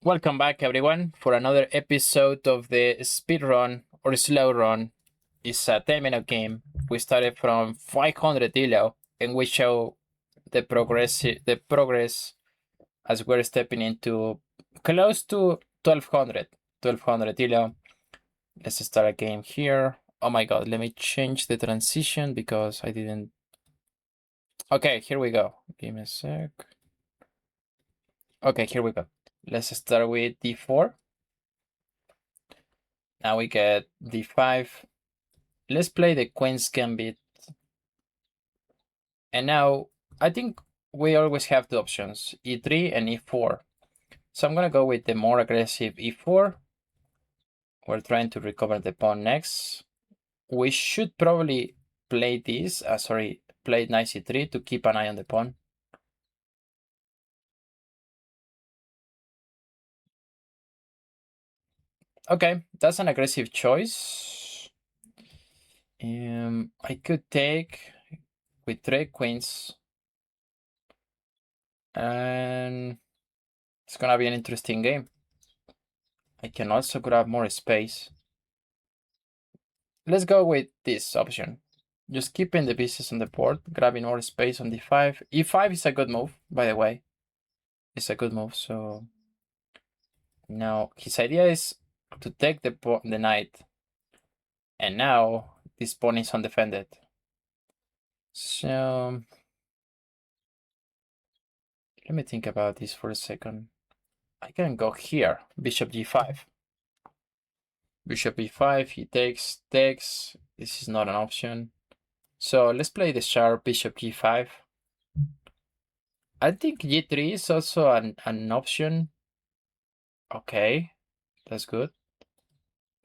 Welcome back, everyone, for another episode of the speedrun or slow run. It's a 10-minute game. We started from 500 elo, and we show the progress as we're stepping into close to 1200 elo. Let's start a game here. Oh my god, let me change the transition because I didn't. Okay, here we go. Give me a sec. Okay, here we go. Let's start with d4. Now we get d5. Let's play the Queen's Gambit. And now I think we always have two options, e3 and e4. So I'm gonna go with the more aggressive e4. We're trying to recover the pawn next. We should probably play this, play knight c3 to keep an eye on the pawn. Okay, that's an aggressive choice. I could take with 3 queens. And it's gonna be an interesting game. I can also grab more space. Let's go with this option. Just keeping the pieces on the board, grabbing more space on d5. e5 is a good move, by the way. It's a good move, so... Now, his idea is to take the knight. And now, this pawn is undefended. So... Let me think about this for a second. I can go here, bishop g5. Bishop e5, he takes. This is not an option. So let's play the sharp bishop g5. I think g3 is also an option. Okay, that's good.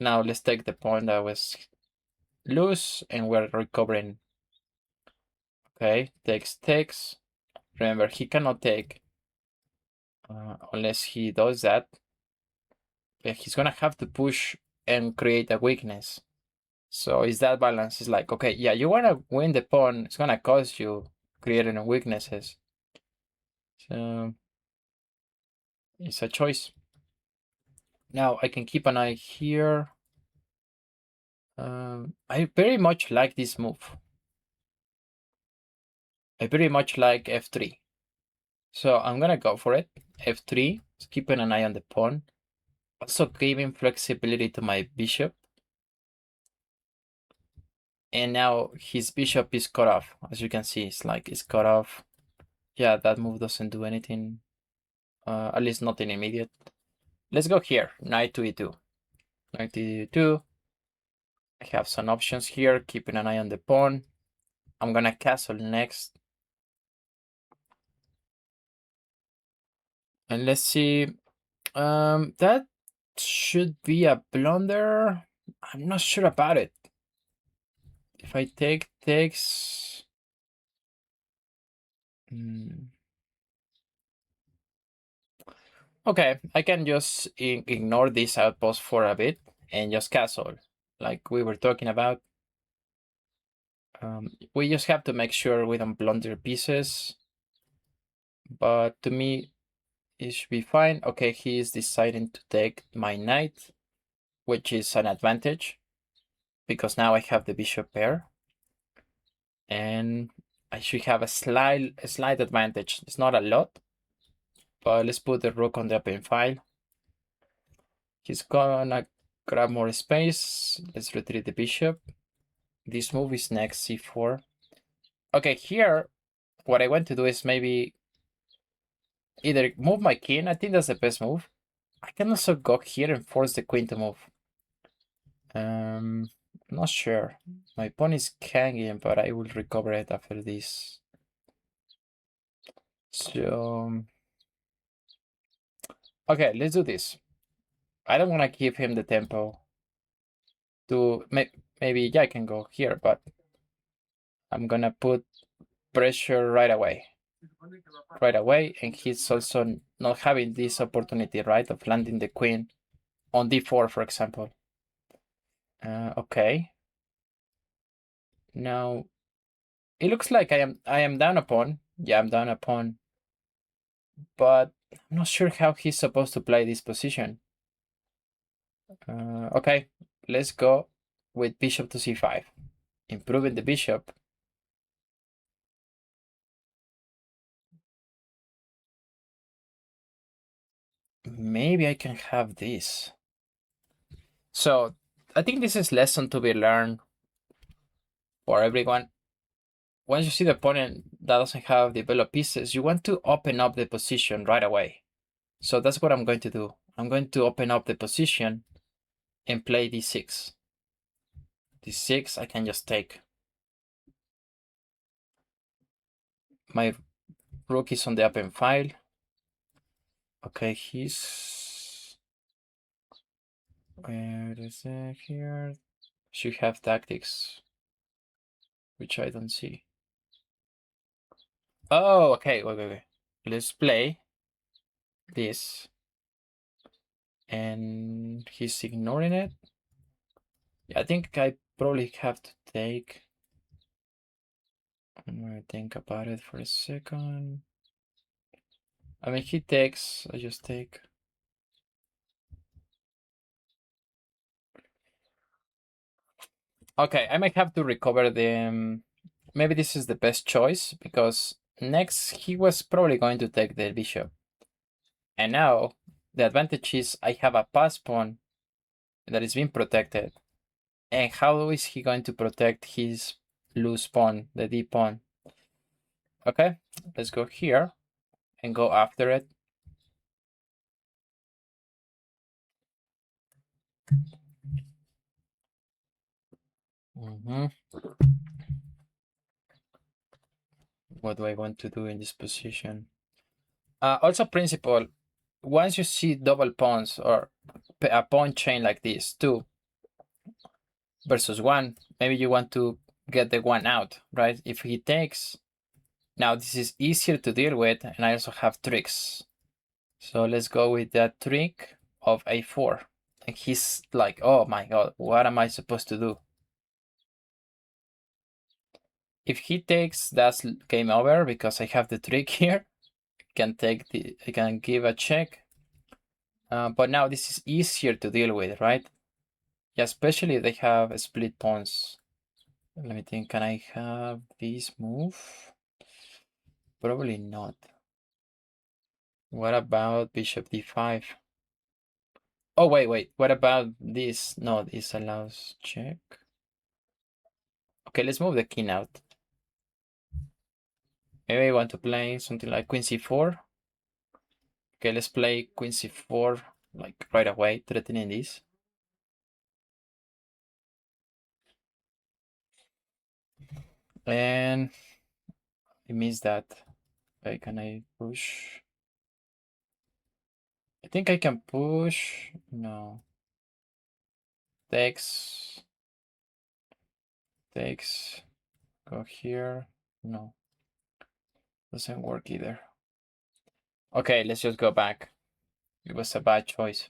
Now let's take the pawn that was loose and we're recovering. Okay, takes. Remember, he cannot take unless he does that. Yeah, he's gonna have to push and create a weakness. So is that balance? Is like, okay, yeah, you wanna win the pawn, it's gonna cost you creating weaknesses. So it's a choice. Now I can keep an eye here. I very much like this move. I very much like f3. So I'm gonna go for it. f3, keeping an eye on the pawn. Also giving flexibility to my bishop. And now his bishop is cut off. As you can see, it's cut off. Yeah, that move doesn't do anything. At least nothing immediate. Let's go here, knight to e2. Knight to e2. I have some options here, keeping an eye on the pawn. I'm gonna castle next. And let's see. That should be a blunder. I'm not sure about it. If I takes. Okay, I can just ignore this outpost for a bit and just castle, like we were talking about. We just have to make sure we don't blunder pieces. But to me, it should be fine. Okay, he is deciding to take my knight, which is an advantage because now I have the bishop pair. And I should have a slight advantage. It's not a lot, but let's put the rook on the open file. He's gonna grab more space. Let's retreat the bishop. This move is next, c4. Okay, here, what I want to do is maybe either move my king. I think that's the best move. I can also go here and force the queen to move. I'm not sure. My pawn is hanging, but I will recover it after this. So, okay, let's do this. I don't want to give him the tempo to maybe yeah, I can go here, but I'm gonna put pressure right away. And he's also not having this opportunity, right, of landing the queen on d4, for example. Okay. Now it looks like I am down a pawn. Yeah, I'm down a pawn. But I'm not sure how he's supposed to play this position. Okay, let's go with bishop to c5. Improving the bishop. Maybe I can have this. So I think this is lesson to be learned for everyone. Once you see the opponent that doesn't have developed pieces, you want to open up the position right away. So that's what I'm going to do. I'm going to open up the position and play d6. d6, I can just take. My rook is on the open file. Okay, he's... Where is it here? Should have tactics, which I don't see. Oh, okay, wait. Let's play this. And he's ignoring it. Yeah, I think I probably have to take... I'm gonna think about it for a second. I mean, he takes, I just take. Okay, I might have to recover the... maybe this is the best choice, because next he was probably going to take the bishop. And now, the advantage is I have a pass pawn that is being protected. And how is he going to protect his loose pawn, the d pawn? Okay, let's go here and go after it. What do I want to do in this position? Also principle, once you see double pawns or a pawn chain like this, 2 versus 1, maybe you want to get the 1 out, right? If he takes, now this is easier to deal with, and I also have tricks. So let's go with that trick of a4. And he's like, oh my god, what am I supposed to do? If he takes, that's game over, because I have the trick here. I can give a check. But now this is easier to deal with, right? Yeah, especially if they have split pawns. Let me think, can I have this move? Probably not. What about bishop d5? Oh, wait. What about this? No, this allows check. Okay, let's move the king out. Maybe I want to play something like queen c4. Okay, let's play queen c4, like right away, threatening this. And I missed that. Okay, can I push? I think I can push. No. Takes. Go here. No. Doesn't work either. Okay, let's just go back. It was a bad choice.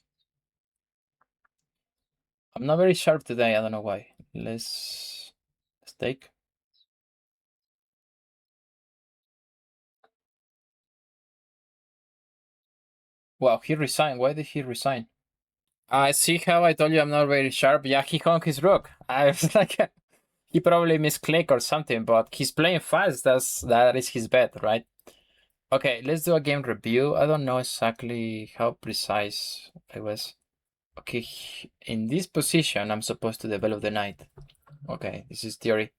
I'm not very sharp today. I don't know why. Let's take. Wow, he resigned. Why did he resign? I see how I told you I'm not very sharp. Yeah, he hung his rook. I was like, he probably misclicked or something, but he's playing fast. That is his bet, right? Okay, let's do a game review. I don't know exactly how precise I was. Okay, in this position, I'm supposed to develop the knight. Okay, this is theory.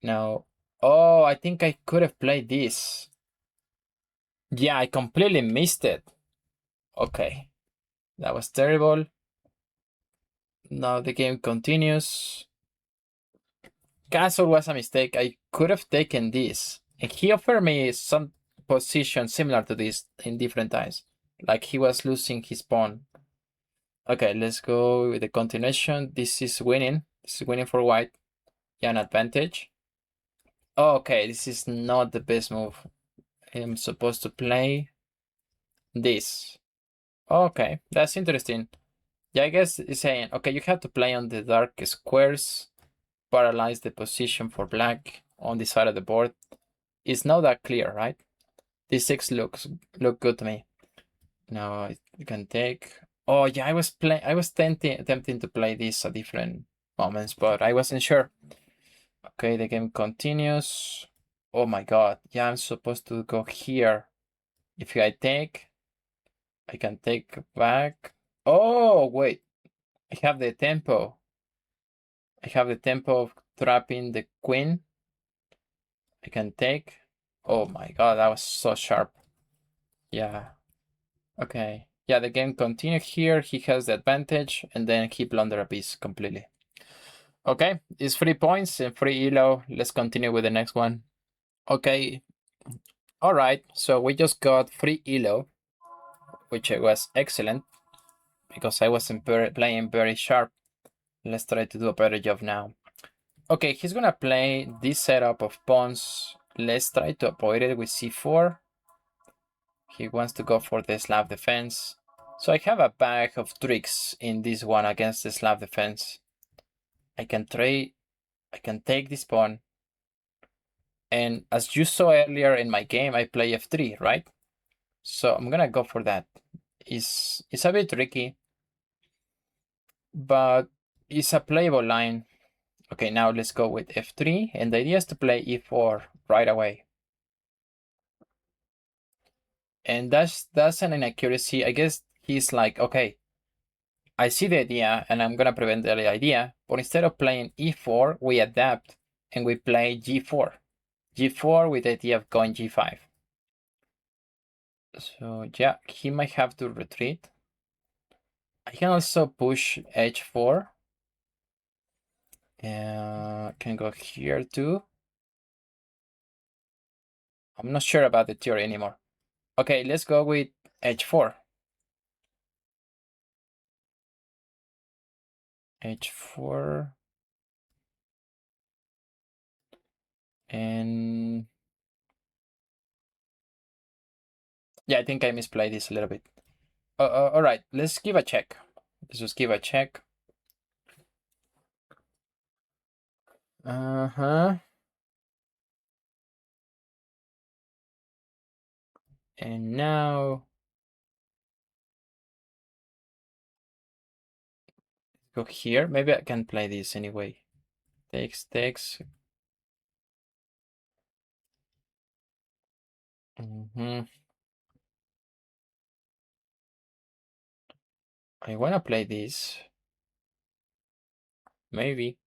Now, oh, I think I could have played this. Yeah, I completely missed it. Okay, that was terrible. Now the game continues. Castle was a mistake. I could have taken this. And he offered me some position similar to this in different times. Like he was losing his pawn. Okay, let's go with the continuation. This is winning. This is winning for white. Yeah, an advantage. Okay, this is not the best move. I'm supposed to play this. Okay, that's interesting. Yeah, I guess it's saying, okay, you have to play on the dark squares, paralyze the position for black on this side of the board. It's not that clear, right? These 6 look good to me. Now I can take. Oh yeah, I was attempting to play this at different moments, but I wasn't sure. Okay, the game continues. Oh my god, yeah, I'm supposed to go here. If I take, I can take back. Oh wait, I have the tempo. I have the tempo of trapping the queen. I can take. Oh my god, that was so sharp. Yeah. Okay. Yeah, the game continued here. He has the advantage, and then he blundered a piece completely. Okay, it's 3 points and 3 elo. Let's continue with the next one. Okay. All right. So we just got 3 elo, which was excellent because I wasn't playing very sharp. Let's try to do a better job now. Okay, he's gonna play this setup of pawns. Let's try to avoid it with c4. He wants to go for the slab defense. So I have a bag of tricks in this one against the slab defense. I can take this pawn. And as you saw earlier in my game, I play f3, right? So I'm gonna go for that. It's a bit tricky, but it's a playable line. Okay, now let's go with f3, and the idea is to play e4 right away. And that's an inaccuracy. I guess he's like, okay, I see the idea and I'm gonna prevent the idea, but instead of playing e4, we adapt and we play g4. g4 with the idea of going g5. So yeah, he might have to retreat. I can also push h4. Can go here too. I'm not sure about the theory anymore. Okay, let's go with h4. h4. And yeah, I think I misplayed this a little bit. All right, let's give a check. Let's just give a check. Uh-huh. And now go here. Maybe I can play this anyway. Takes. I wanna play this. Maybe.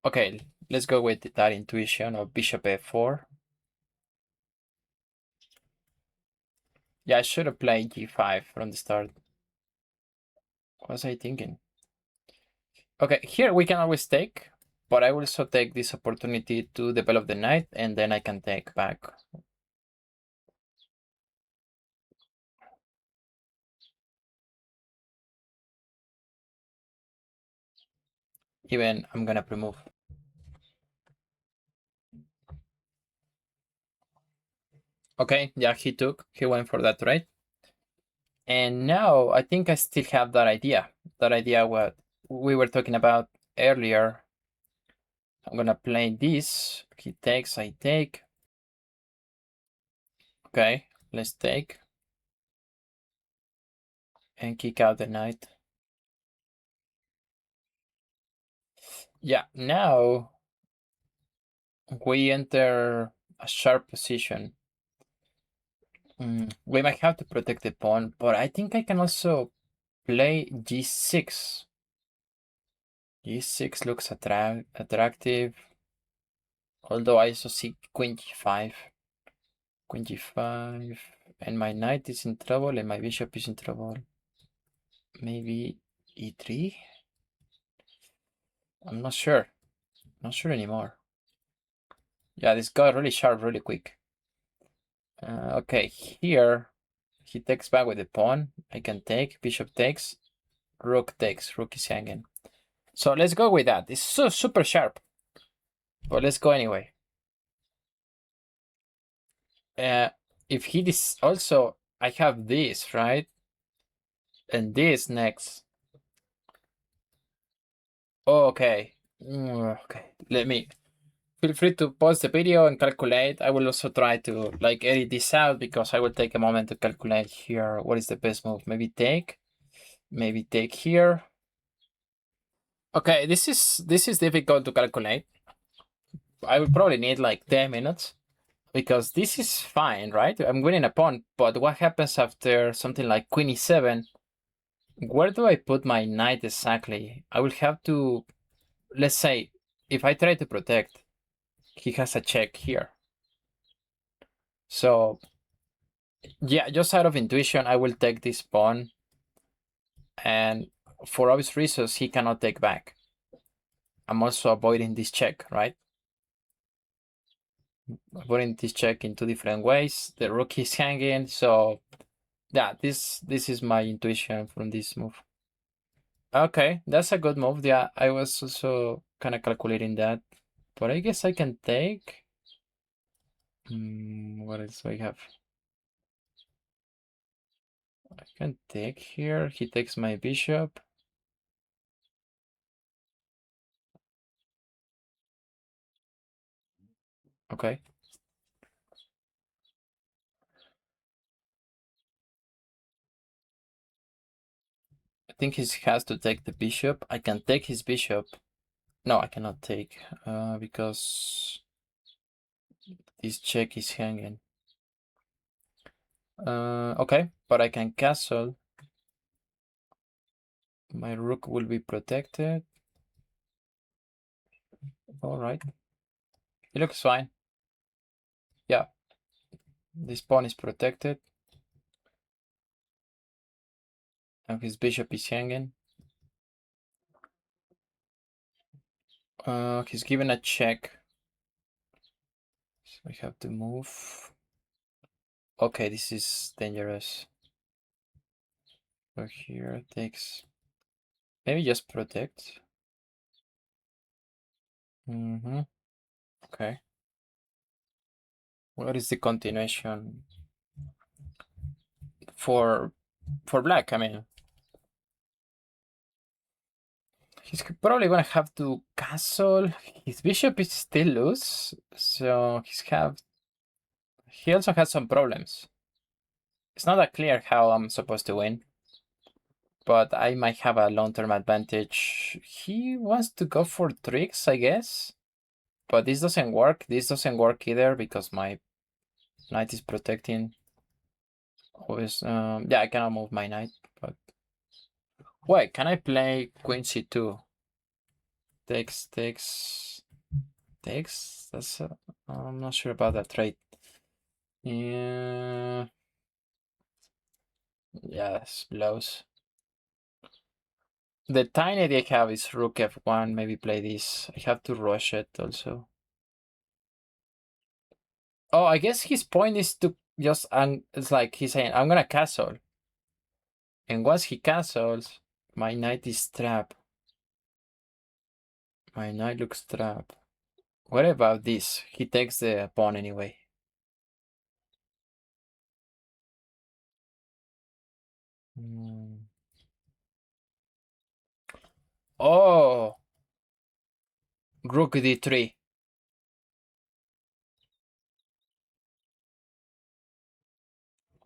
Okay, let's go with that intuition of bishop f4. Yeah, I should have played g5 from the start. What was I thinking? Okay, here we can always take, but I will also take this opportunity to develop the knight, and then I can take back. Even I'm gonna pre-move. Okay, yeah, he went for that, right? And now I think I still have that idea what we were talking about earlier. I'm gonna play this. He takes, I take. Okay, let's take. And kick out the knight. Yeah, now we enter a sharp position. We might have to protect the pawn, but I think I can also play g6. g6 looks attractive, although I also see queen g5. Queen g5, and my knight is in trouble and my bishop is in trouble. Maybe e3? I'm not sure. Not sure anymore. Yeah, this got really sharp really quick. Okay, here he takes back with the pawn. I can take, bishop takes, rook takes, rook is hanging. So let's go with that. It's so super sharp, but let's go anyway. If he this also, I have this, right? And this next. Oh, okay. Okay, let me feel free to pause the video and calculate. I will also try to like edit this out because I will take a moment to calculate here. What is the best move? Maybe take here. Okay, this is difficult to calculate. I will probably need like 10 minutes because this is fine, right? I'm winning a pawn, but what happens after something like queen e7? Where do I put my knight exactly? I will have to, let's say, if I try to protect, he has a check here. So yeah, just out of intuition, I will take this pawn, and for obvious reasons, he cannot take back. I'm also avoiding this check, right? Avoiding this check in two different ways. The rook is hanging, so yeah, this is my intuition from this move. Okay, that's a good move. Yeah, I was also kind of calculating that, but I guess I can take. What else do I have? I can take here. He takes my bishop. Okay. I think he has to take the bishop. I can take his bishop. No, I cannot take because this check is hanging. Okay, but I can castle. My rook will be protected. All right. It looks fine. Yeah. This pawn is protected. And his bishop is hanging. He's given a check. So I have to move. Okay, this is dangerous. So here takes. Maybe just protect. Okay. What is the continuation for black? I mean, he's probably gonna have to castle. His bishop is still loose, so he also has some problems. It's not that clear how I'm supposed to win, but I might have a long-term advantage. He wants to go for tricks, I guess, but this doesn't work. This doesn't work either because my knight is protecting. Always, yeah, I cannot move my knight, but wait, can I play queen c2? Takes. That's I'm not sure about that trade. Yeah, yes, blows. The tiny idea I have is rook f1. Maybe play this. I have to rush it also. Oh, I guess his point is to just it's like he's saying I'm gonna castle, and once he castles, my knight is trapped. My knight looks trapped. What about this? He takes the pawn anyway. Oh, rook d3.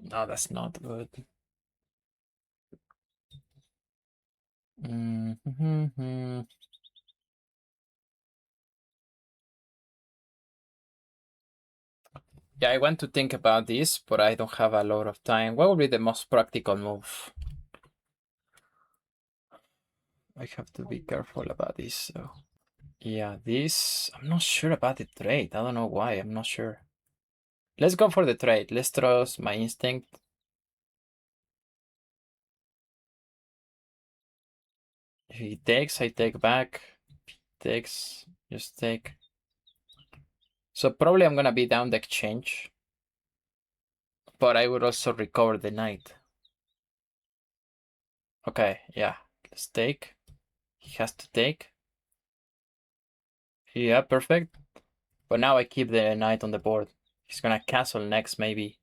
No, that's not good. Yeah, I want to think about this, but I don't have a lot of time. What would be the most practical move? I have to be careful about this. So. Yeah, this, I'm not sure about the trade. I don't know why, I'm not sure. Let's go for the trade. Let's trust my instinct. If he takes, I take back. If he takes, just take. So probably I'm gonna be down the exchange. But I would also recover the knight. Okay, yeah. Let's take. He has to take. Yeah, perfect. But now I keep the knight on the board. He's gonna castle next, maybe.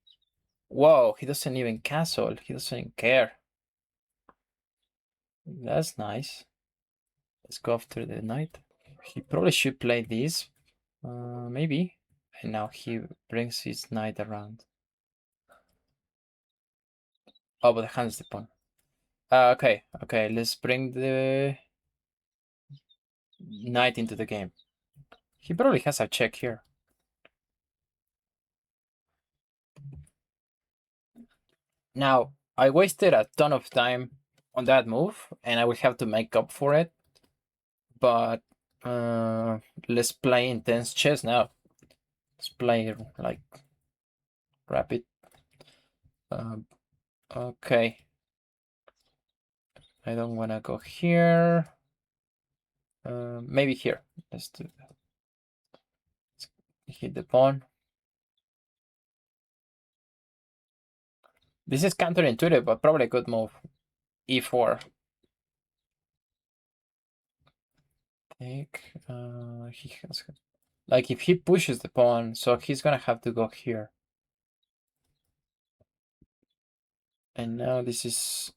Whoa, he doesn't even castle. He doesn't care. That's nice. Let's go after the knight. He probably should play this, Maybe. And now he brings his knight around. Oh, but the hand's the pawn. Okay, let's bring the knight into the game. He probably has a check here. Now, I wasted a ton of time on that move, and I will have to make up for it. But let's play intense chess now. Let's play like rapid. Okay. I don't want to go here. Maybe here. Let's do that. Let's hit the pawn. This is counterintuitive, but probably a good move. E4. Take. He has like if he pushes the pawn, so he's gonna have to go here. And now this is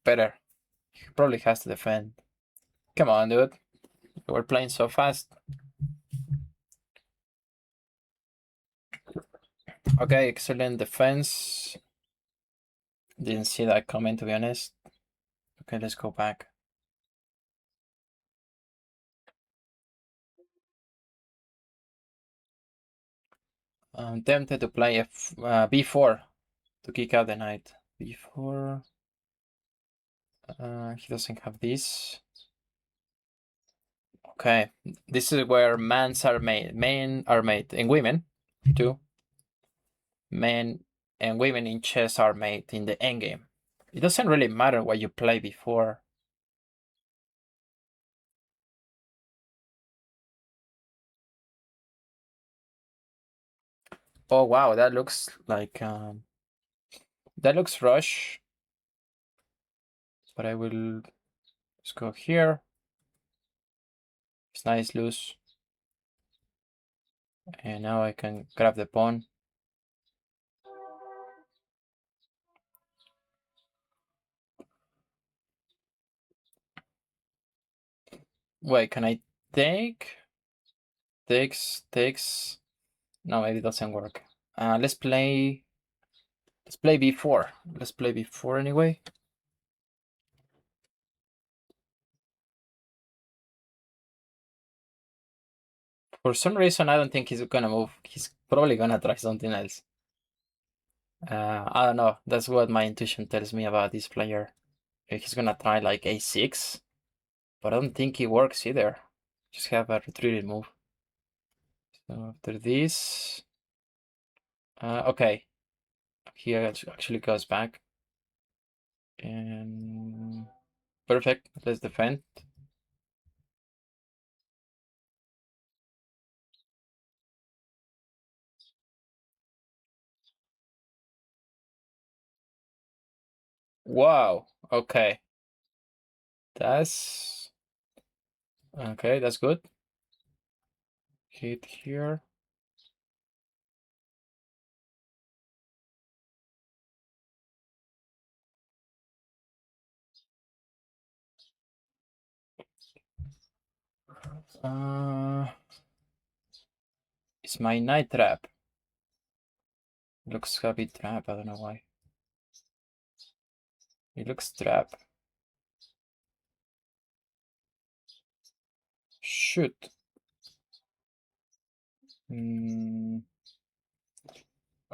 better. He probably has to defend. Come on, dude. We're playing so fast. Okay, excellent defense. Didn't see that coming, to be honest. Okay, let's go back. I'm tempted to play b4 to kick out the knight. b4. He doesn't have this. Okay, this is where men are made, and women too. Men and women in chess are made in the endgame. It doesn't really matter what you play before. Oh wow, that looks like that looks rush. But I will just go here. It's nice loose. And now I can grab the pawn. Wait, can I take? Takes. No, maybe it doesn't work. Let's play b4. Let's play b4 anyway. For some reason, I don't think he's gonna move. He's probably gonna try something else. I don't know. That's what my intuition tells me about this player. He's gonna try like a6, but I don't think it works either. Just have a retreated move. So after this, okay, he actually goes back, and perfect. Let's defend. Wow. Okay. That's okay. That's good. Hit here. It's my knight trap. Looks a bit trap. I don't know why. It looks trap. Shoot.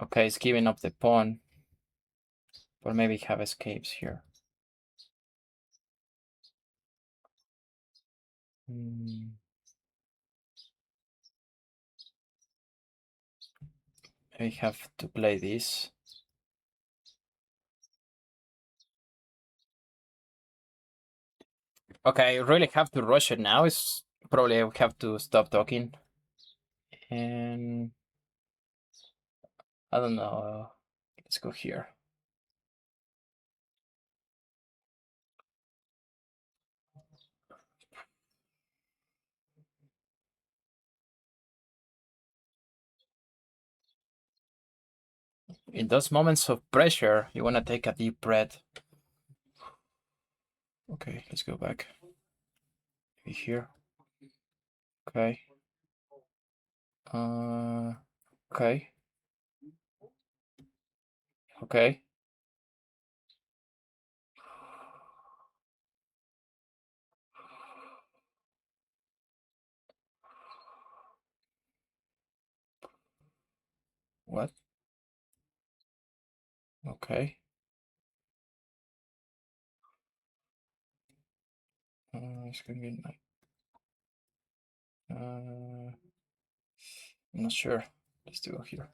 Okay, it's giving up the pawn. But maybe have escapes here. Maybe have to play this. Okay, I really have to rush it now. It's probably I will have to stop talking. And I don't know. Let's go here. In those moments of pressure, you want to take a deep breath. Okay, let's go back. Maybe here. Okay. Okay. Okay. What? Okay. It's gonna be like. I'm not sure. Let's do it here.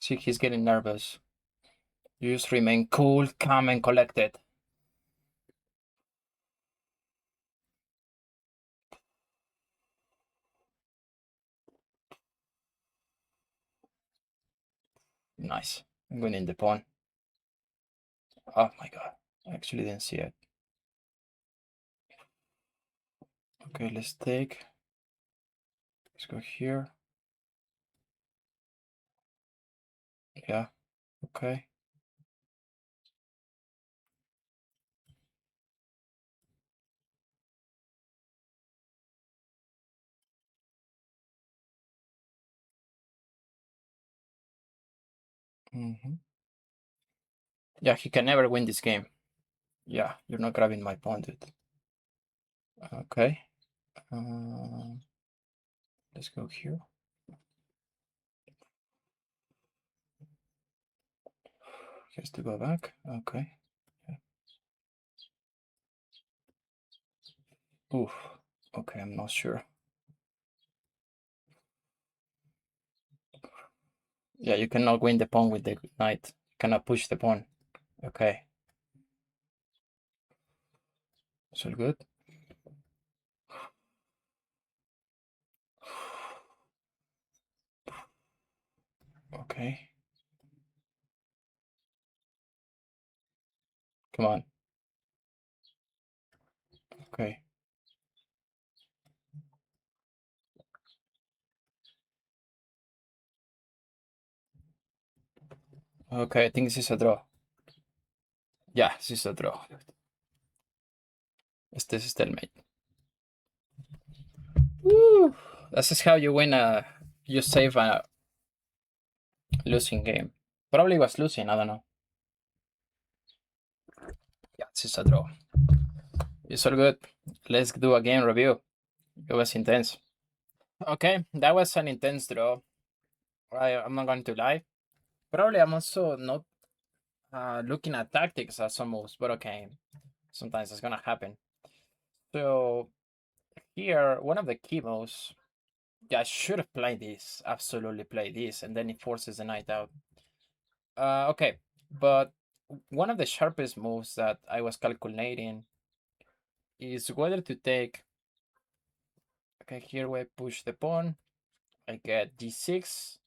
See, he's getting nervous. You just remain cool, calm, and collected. Nice. I'm winning the pawn. Oh my god. I actually didn't see it. Okay, let's take. Let's go here. Yeah. Okay. Yeah, he can never win this game. Yeah, you're not grabbing my pawn, dude. Okay. Let's go here. He has to go back. Okay. Yeah. Oof. Okay, I'm not sure. Yeah, you cannot win the pawn with the knight. You cannot push the pawn. Okay. It's all good. Okay. Come on. Okay. Okay, I think this is a draw. Yeah, this is a draw. This is stalemate. Woo! This is how you win you save a losing game. Probably was losing, I don't know. Yeah, this is a draw. It's all good. Let's do a game review. It was intense. Okay, that was an intense draw. I'm not going to lie. Probably I'm also not looking at tactics as some moves, but okay, sometimes it's gonna happen. So here, one of the key moves, yeah, I should have played this, absolutely played this, and then it forces the knight out. Okay, but one of the sharpest moves that I was calculating is whether to take. Okay, here we push the pawn. I get d6,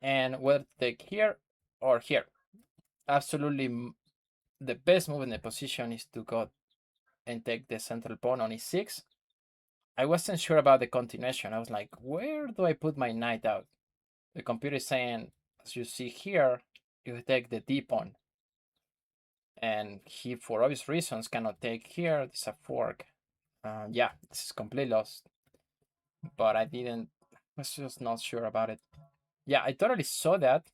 and whether to take here or here. Absolutely, the best move in the position is to go and take the central pawn on e6. I wasn't sure about the continuation. I was like, where do I put my knight out? The computer is saying, as you see here, you take the d pawn. And he, for obvious reasons, cannot take here. This is a fork. Yeah, this is completely lost. But I was just not sure about it. Yeah, I totally saw that.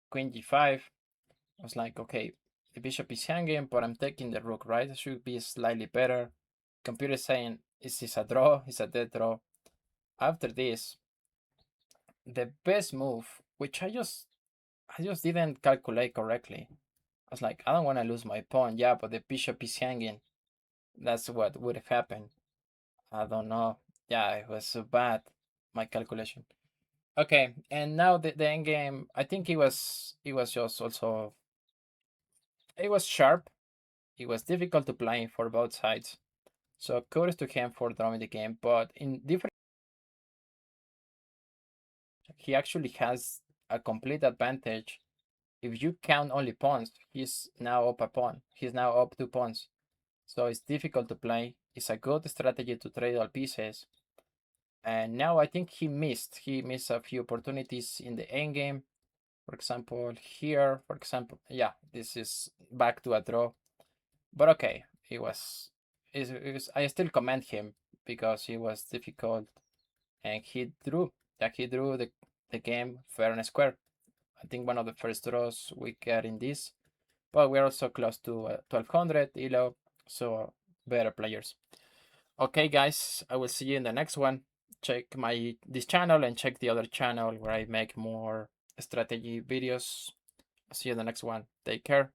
Queen g5. I was like, okay, the bishop is hanging, but I'm taking the rook, right? It should be slightly better. Computer saying, is this a draw? It's a dead draw. After this, the best move, which I just didn't calculate correctly. I was like, I don't want to lose my pawn. Yeah, but the bishop is hanging. That's what would have happened. I don't know. Yeah, it was so bad, my calculation. Okay, and now the end game. I think it was just also it was sharp. It was difficult to play for both sides. So kudos to him for drawing the game, but in different he actually has a complete advantage. If you count only pawns, he's now up a pawn. He's now up 2 pawns. So it's difficult to play. It's a good strategy to trade all pieces. And now I think he missed. He missed a few opportunities in the end game. For example, here, for example, yeah, this is back to a draw. But okay, it was I still commend him because it was difficult and he drew. Yeah, he drew the game fair and square. I think one of the first draws we get in this. But we're also close to 1200 ELO, so better players. Okay, guys, I will see you in the next one. Check this channel and check the other channel where I make more strategy videos. See you in the next one. Take care.